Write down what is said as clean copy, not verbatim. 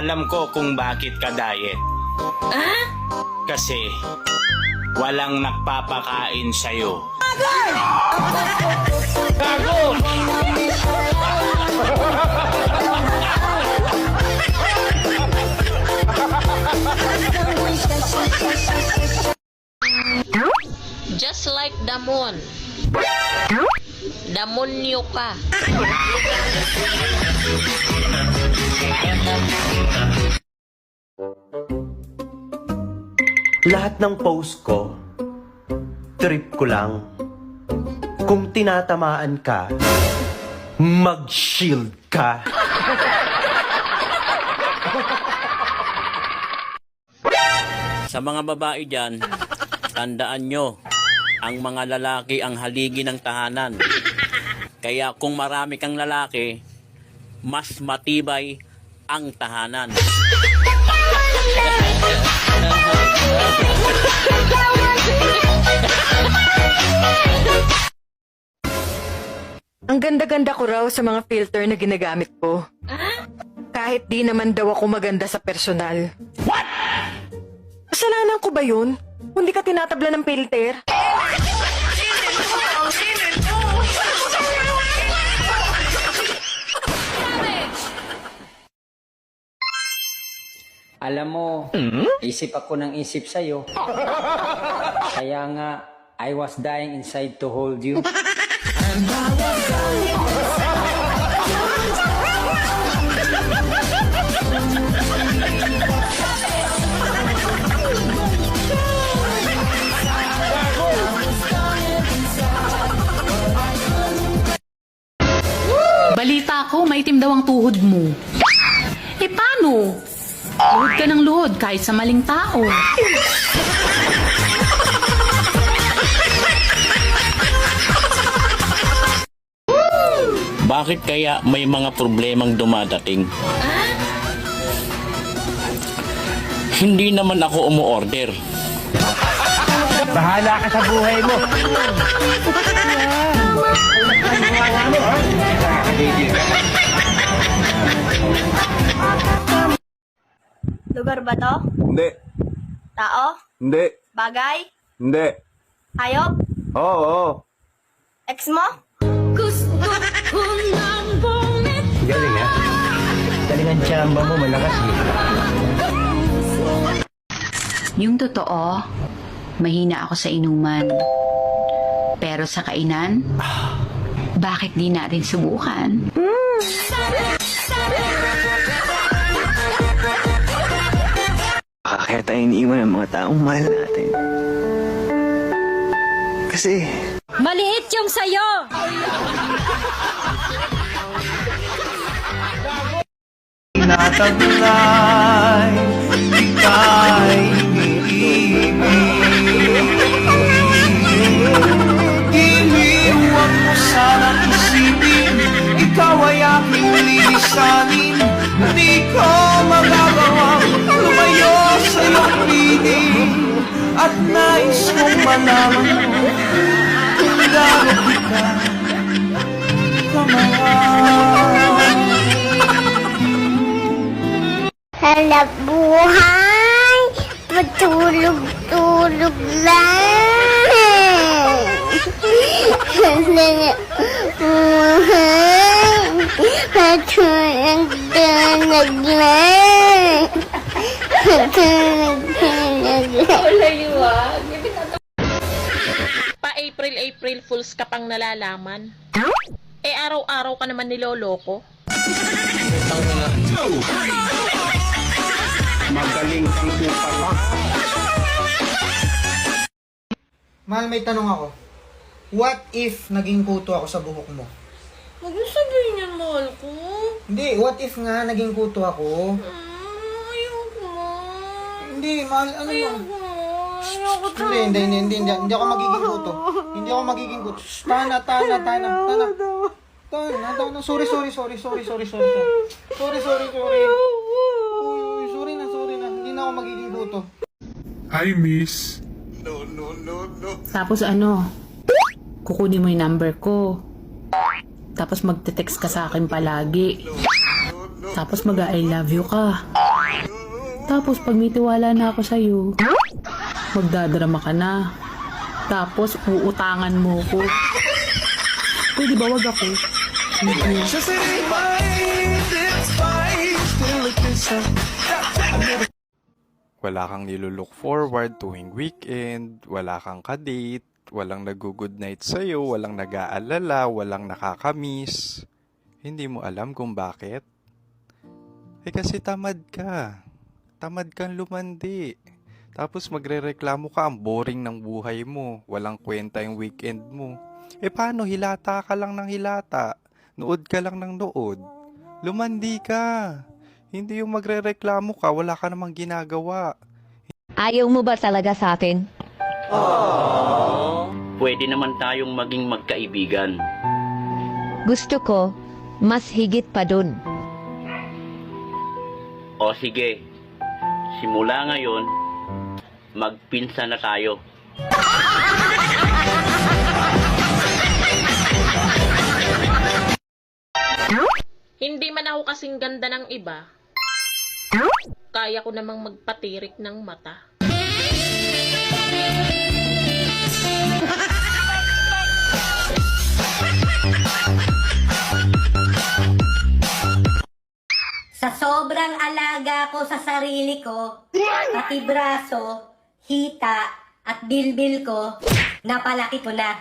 Alam ko kung bakit ka diet. Kasi walang nagpapakain sa'yo. Gago! Just like damon. Damonyo ka. Lahat ng post ko, trip ko lang. Kung tinatamaan ka, mag-shield ka. Sa mga babae dyan, tandaan nyo, ang mga lalaki ang haligi ng tahanan. Kaya kung marami kang lalaki, mas matibay ang tahanan. Ang ganda-ganda ko raw sa mga filter na ginagamit ko. Kahit di naman daw ako maganda sa personal. What? Kasalanan ko ba yun? Hindi ka tinatabla ng filter? Alam mo, isip ako ng isip sa'yo. Kaya nga, I was dying inside to hold you. Balita ko, maitim daw ang tuhod mo. Eh paano? Luhod ka ng luhod kahit sa maling tao. Bakit kaya may mga problemang dumadating? Hindi naman ako umu-order. Bahala ka sa buhay mo. Lugar ba to? Hindi. Tao? Hindi. Bagay? Hindi. Hayop? Oo. Ex mo? Galing ha? Galing ang tsamba mo, malakas eh. Yung totoo, mahina ako sa inuman. Pero sa kainan, bakit di natin subukan? Kaya tayo iniiwan ng mga taong mahal natin. Kasi Maliit yung sayo! Tinataglay, ika'y iniibig. Iniiwan mo sanang isipin, ikaw ay aking lilisanin. Di ko magagawang lumayo sa iyong piling. At nais kong malaman mo kung gaano kita kamahal. Hanap buhay, patulog-tulog lang. Hanap buhay, patulog-tulog lang. Patulog-tulog lang. Pa-April Fools ka pang nalalaman. Eh araw-araw ka naman niloloko. Magaling kang tupapak. Mahal, may tanong ako. What if naging kuto ako sa buhok mo? Huwag mo sabihin yan, mahal ko. Hindi, what if nga naging kuto ako? Ayoko mo. Hindi, mahal, ano yun? Ayoko Hindi ako magiging kuto. Hindi ako magiging kuto. Shh, Tana. Sorry. Uy, sorry na. Hindi na ako magiging kuto. Hi, miss. Tapos ano, kukunin mo yung number ko. Tapos magte-text ka sa akin palagi. Tapos mag-I love you ka. Tapos pag may tiwala na ako sa'yo, magdadrama ka na. Tapos uutangan mo ko. Pwede ba wag ako? Wala kang nilulook forward tuwing weekend, wala kang kadate, walang nag-good night sa'yo, walang nag-aalala, walang nakakamiss. Hindi mo alam kung bakit? Kasi tamad ka. Tamad kang lumandi. Tapos magrereklamo ka, ang boring ng buhay mo, walang kwenta yung weekend mo. Paano, hilata ka lang ng hilata, nood ka lang ng nood. Lumandi ka. Hindi yung magrereklamo ka, wala ka namang ginagawa. Ayaw mo ba talaga sa akin? Pwede naman tayong maging magkaibigan. Gusto ko, mas higit pa dun. O sige, simula ngayon, magpinsan na tayo. Hindi man ako kasing ganda ng iba. Kaya ko namang magpatirik ng mata. Sa sobrang alaga ko sa sarili ko, pati braso, hita, at bilbil ko, napalaki ko na.